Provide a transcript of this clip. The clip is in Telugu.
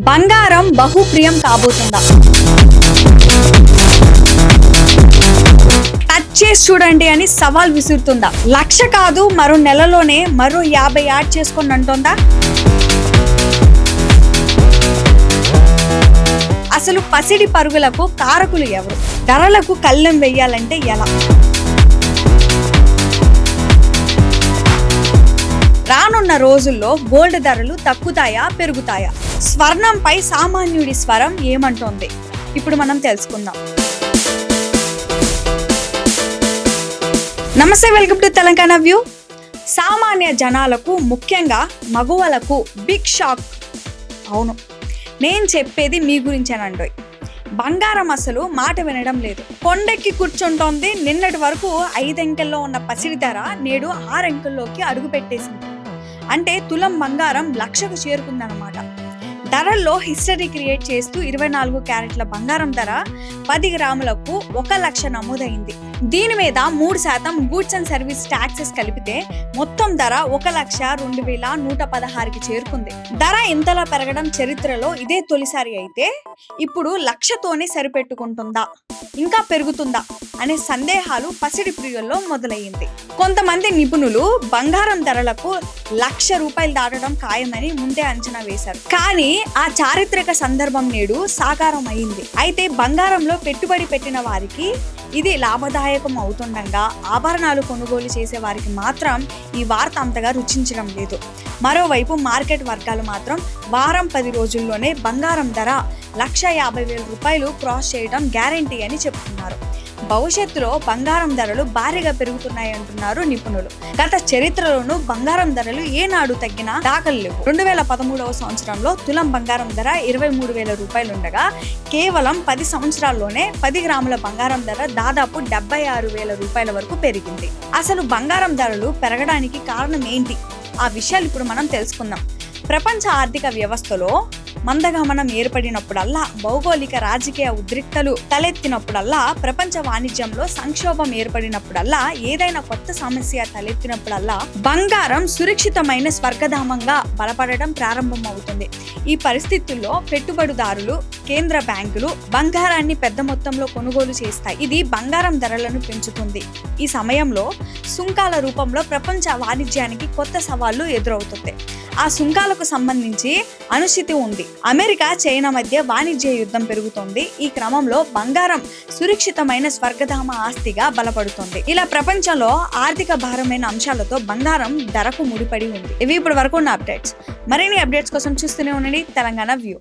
బంగారం బహుప్రియం కాబోతుందా? టచ్ చేసి చూడండి అని సవాల్ విసురుతుందా? 1,00,000 కాదు, మరో నెలలోనే మరో 50 యాడ్ చేసుకొని అంటుందా? అసలు పసిడి పరుగులకు కారకులు ఎవరు? ధరలకు కళ్ళెం వెయ్యాలంటే ఎలా? రానున్న రోజుల్లో గోల్డ్ ధరలు తగ్గుతాయా పెరుగుతాయా? స్వర్ణంపై సామాన్యుడి స్వరం ఏమంటోంది? ఇప్పుడు మనం తెలుసుకుందాం. నమస్తే, వెల్కమ్ టు తెలంగాణ వ్యూ. సామాన్య జనాలకు, ముఖ్యంగా మగువలకు బిగ్ షాక్. అవును, నేను చెప్పేది మీ గురించేనండోయ్. బంగారం అసలు మాట వినడం లేదు. కొండెక్కి కూర్చుంటోంది. నిన్నటి వరకు 5 అంకెల్లో ఉన్న పసిడి ధర నేడు 6 అంకెల్లోకి అడుగు పెట్టేసింది. అంటే తులం బంగారం 1,00,000కు చేరుకుందన్నమాట. ధరల్లో హిస్టరీ క్రియేట్ చేస్తూ 24 క్యారెట్ల బంగారం ధర 10 గ్రాములకు 1,00,000 నమోదైంది. దీని మీద 3% గూడ్స్ అండ్ సర్వీస్ ట్యాక్సెస్ కలిపితే మొత్తం ధర 1,02,116కి చేరుకుంది. ధర ఇంతలా పెరగడం చరిత్రలో ఇదే తొలిసారి. అయితే ఇప్పుడు 1,00,000తోనే సరిపెట్టుకుంటుందా, ఇంకా పెరుగుతుందా అనే సందేహాలు పసిడి ప్రియుల్లో మొదలయ్యింది. కొంతమంది నిపుణులు బంగారం ధరలకు 1,00,000 రూపాయలు దాటడం ఖాయమని ముందే అంచనా వేశారు. కానీ ఆ చారిత్రక సందర్భం నేడు సాకారం అయింది. అయితే బంగారంలో పెట్టుబడి పెట్టిన వారికి ఇది లాభదాయకం అవుతుండగా, ఆభరణాలు కొనుగోలు చేసే వారికి మాత్రం ఈ వార్త అంతగా రుచించడం లేదు. మరోవైపు మార్కెట్ వర్గాలు మాత్రం వారం 10 రోజుల్లోనే బంగారం ధర 1,50,000 రూపాయలు క్రాస్ చేయడం గ్యారంటీ అని చెప్తున్నారు. భవిష్యత్తులో బంగారం ధరలు భారీగా పెరుగుతున్నాయి అంటున్నారు నిపుణులు. గత చరిత్రలోనూ బంగారం ధరలు ఏనాడు తగ్గిన దాఖలు లేవు. 2013వ సంవత్సరంలో తులం బంగారం ధర 23,000 రూపాయలు ఉండగా, కేవలం 10 సంవత్సరాల్లోనే 10 గ్రాముల బంగారం ధర దాదాపు 76,000 రూపాయల వరకు పెరిగింది. అసలు బంగారం ధరలు పెరగడానికి కారణం ఏంటి? ఆ విషయాలు ఇప్పుడు మనం తెలుసుకుందాం. ప్రపంచ ఆర్థిక వ్యవస్థలో మందగమనం ఏర్పడినప్పుడల్లా, భౌగోళిక రాజకీయ ఉద్రిక్తలు తలెత్తినప్పుడల్లా, ప్రపంచ వాణిజ్యంలో సంక్షోభం ఏర్పడినప్పుడల్లా, ఏదైనా కొత్త సమస్య తలెత్తినప్పుడల్లా బంగారం సురక్షితమైన స్వర్గధామంగా బలపడడం ప్రారంభమవుతుంది. ఈ పరిస్థితుల్లో పెట్టుబడిదారులు, కేంద్ర బ్యాంకులు బంగారాన్ని పెద్ద మొత్తంలో కొనుగోలు చేస్తాయి. ఇది బంగారం ధరలను పెంచుతుంది. ఈ సమయంలో సుంకాల రూపంలో ప్రపంచ వాణిజ్యానికి కొత్త సవాళ్లు ఎదురవుతుంది. ఆ సుంకాలకు సంబంధించి అనిశ్చితి ఉంది. అమెరికా, చైనా మధ్య వాణిజ్య యుద్ధం పెరుగుతోంది. ఈ క్రమంలో బంగారం సురక్షితమైన స్వర్గధామ ఆస్తిగా బలపడుతుంది. ఇలా ప్రపంచంలో ఆర్థిక భారమైన అంశాలతో బంగారం ధరకు ముడిపడి ఉంది. ఇవి ఇప్పటి వరకు ఉన్న అప్డేట్స్. మరిన్ని అప్డేట్స్ కోసం చూస్తూనే ఉండండి తెలంగాణ వ్యూ.